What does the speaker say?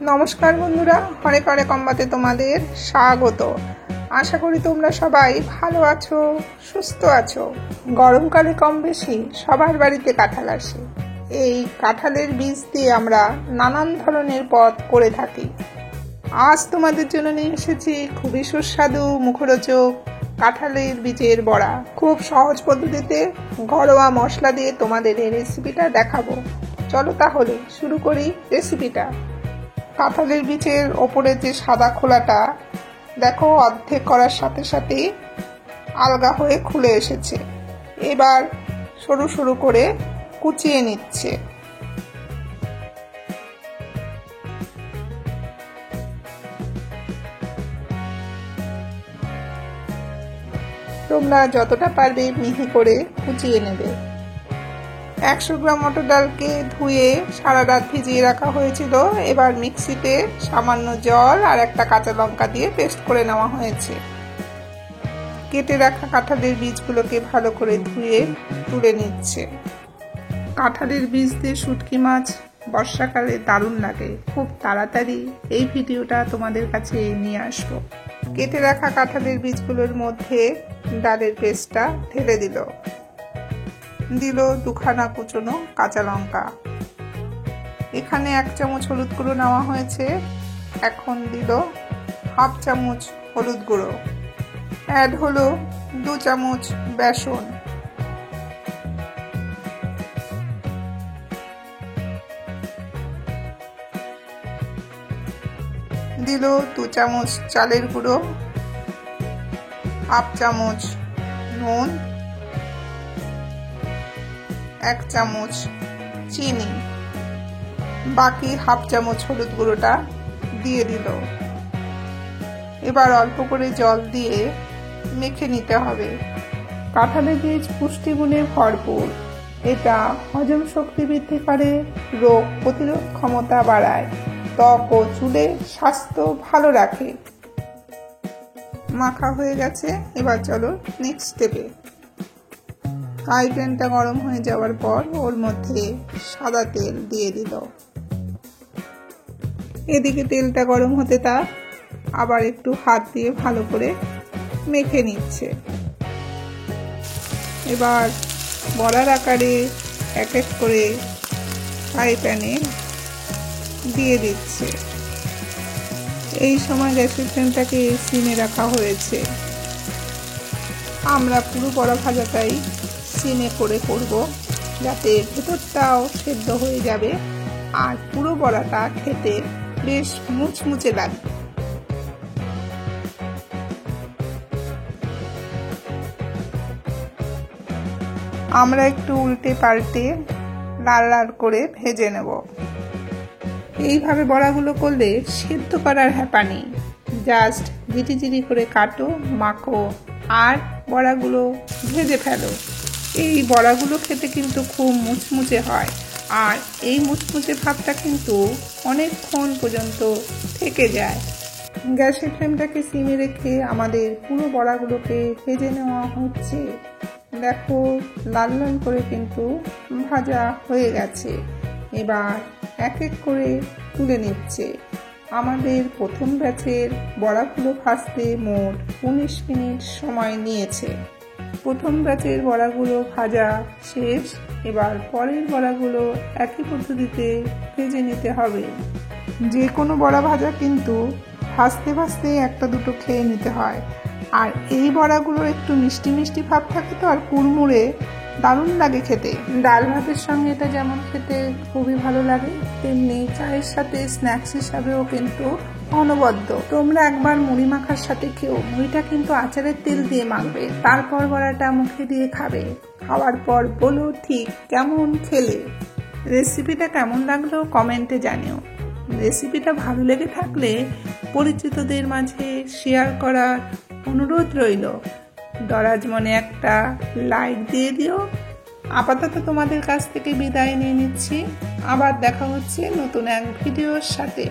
নমস্কার বন্ধুরা, হরেক হরেক অম্বাতে তোমাদের স্বাগত। আশা করি তোমরা সবাই ভালো আছো, সুস্থ আছো। গরমকালে কম বেশি সবার বাড়িতে কাঁঠাল আসে। এই কাঁঠালের বীজ দিয়ে আমরা নানান ধরনের পদ করে থাকি। আজ তোমাদের জন্য নিয়ে এসেছি খুবই সুস্বাদু মুখরোচক কাঁঠালের বীজের বড়া। খুব সহজ পদ্ধতিতে ঘরোয়া মশলা দিয়ে তোমাদের এই রেসিপিটা দেখাবো। চলো তাহলে শুরু করি রেসিপিটা। কাঁঠালের বীজের ওপরে যে সাদা খোলাটা দেখো অর্ধেক করার সাথে সাথেই আলগা হয়ে খুলে এসেছে। এবার সরু সরু করে কুচিয়ে নিচ্ছে। তোমরা যতটা পারবে মিহি করে কুচিয়ে নেবে। 100 গ্রাম মটর ডালকে ধুয়ে সারা রাত ভিজিয়ে রাখা হয়েছিল। এবার মিক্সিতে সামান্য জল আর একটা কাঁচা লঙ্কা দিয়ে পেস্ট করে নেওয়া হয়েছে। কেটে রাখা কাঁঠালের বীজগুলোকে ভালো করে ধুয়ে তুলে নিচ্ছে। কাঁঠালের বীজ দিয়ে শুটকি মাছ বর্ষাকালে দারুণ লাগে। খুব তাড়াতাড়ি এই ভিডিওটা তোমাদের কাছে নিয়ে আসবো। কেটে রাখা কাঁঠালের বীজগুলোর মধ্যে ডালের পেস্টটা ঢেলে দিল 2 খানা কুচনো কাঁচা লঙ্কা। এখানে 1 চামচ হলুদ গুঁড়ো নেওয়া হয়েছে। এখন দিল 1/2 চামচ হলুদ গুঁড়ো। অ্যাড হলো 2 চামচ বেসন। দিল 2 চামচ চালের গুঁড়ো, 1/2 চামচ নুন, 1 চামচ চিনি, বাকি 1/2 চামচ হলুদ গুঁড়োটা দিয়ে দিল। এবার অল্প করে জল দিয়ে মেখে নিতে হবে। কাঁঠালের বীজ পুষ্টিগুণে ভরপুর। এটা হজম শক্তি বৃদ্ধি করে, রোগ প্রতিরোধ ক্ষমতা বাড়ায়, ত্বক ও চুলের স্বাস্থ্য ভালো রাখে। মাখা হয়ে গেছে। এবার চলো নেক্সট স্টেপে। ফ্রাই প্যানটা গরম হয়ে যাওয়ার পর ওর মধ্যে সাদা তেল দিয়ে দিল। এদিকে তেলটা গরম হতে তা আবার একটু হাত দিয়ে ভালো করে মেখে নিচ্ছে। এবার বড়ার আকারে এক এক করে ফ্রাই প্যানে দিয়ে দিচ্ছে। এই সময় গ্যাসের ফ্লেমটাকে সিমে রাখা হয়েছে। আমরা পুরো বড়া ভাজাটাই সিমে করে করব, যাতে ভেতরটাও সেদ্ধ হয়ে যাবে আর পুরো বড়াটা খেতে বেশ মুচমুচে লাগবে। আমরা একটু উল্টে পাল্টে লাল লাল করে ভেজে নেব। এইভাবে বড়াগুলো করলে সেদ্ধ করার হ্যাপা নেই। জাস্ট জিরি করে কাটো, মাখো আর বড়াগুলো ভেজে ফেলো। এই বড়াগুলো খেতে কিন্তু খুব মুচমুচে হয়, আর এই মুচমুচে ভাবটা কিন্তু অনেকক্ষণ পর্যন্ত থেকে যায়। গ্যাসের ফ্লেমটাকে সিমে রেখে আমাদের পুরো বড়াগুলোকে ভেজে নেওয়া হচ্ছে। দেখো লাল লাল করে কিন্তু ভাজা হয়ে গেছে। এবার এক এক করে তুলে নিচ্ছে। আমাদের প্রথম ব্যাচের বড়াগুলো ভাজতে মোট 19 মিনিট সময় নিয়েছে। প্রথম ব্যাচের বড়াগুলো ভাজা শেষ। এবার পরের বড়াগুলো একই পদ্ধতিতে ভেজে নিতে হবে। যে কোনো বড়া ভাজা কিন্তু ভাজতে ভাজতে একটা দুটো খেয়ে নিতে হয়। আর এই বড়াগুলো একটু মিষ্টি মিষ্টি ভাব থাকে তো, আর কুড়মুড়ে দারুণ লাগে খেতে। ডাল ভাতের সঙ্গে এটা যেমন খেতে খুবই ভালো লাগে, তেমনি চায়ের সাথে স্ন্যাক্স হিসাবেও কিন্তু অনবদ্য। তোমরা একবার মুড়ি মাখার সাথে খেও। মুড়িটা কিন্তু আচারের তেল দিয়ে মাখবে, তারপর বড়াটা মুখে দিয়ে খাবে। খাওয়ার পর বলো ঠিক কেমন খেলে। রেসিপিটা কেমন লাগলো কমেন্টে জানিও। রেসিপিটা ভালো লেগে থাকলে পরিচিতদের মাঝে শেয়ার করার অনুরোধ রইল। দরাজ মনে একটা লাইক দিয়ে দিও। আপাতত তোমাদের কাছ থেকে বিদায় নিয়ে নিচ্ছি। আবার দেখা হচ্ছে নতুন এক ভিডিওর সাথে।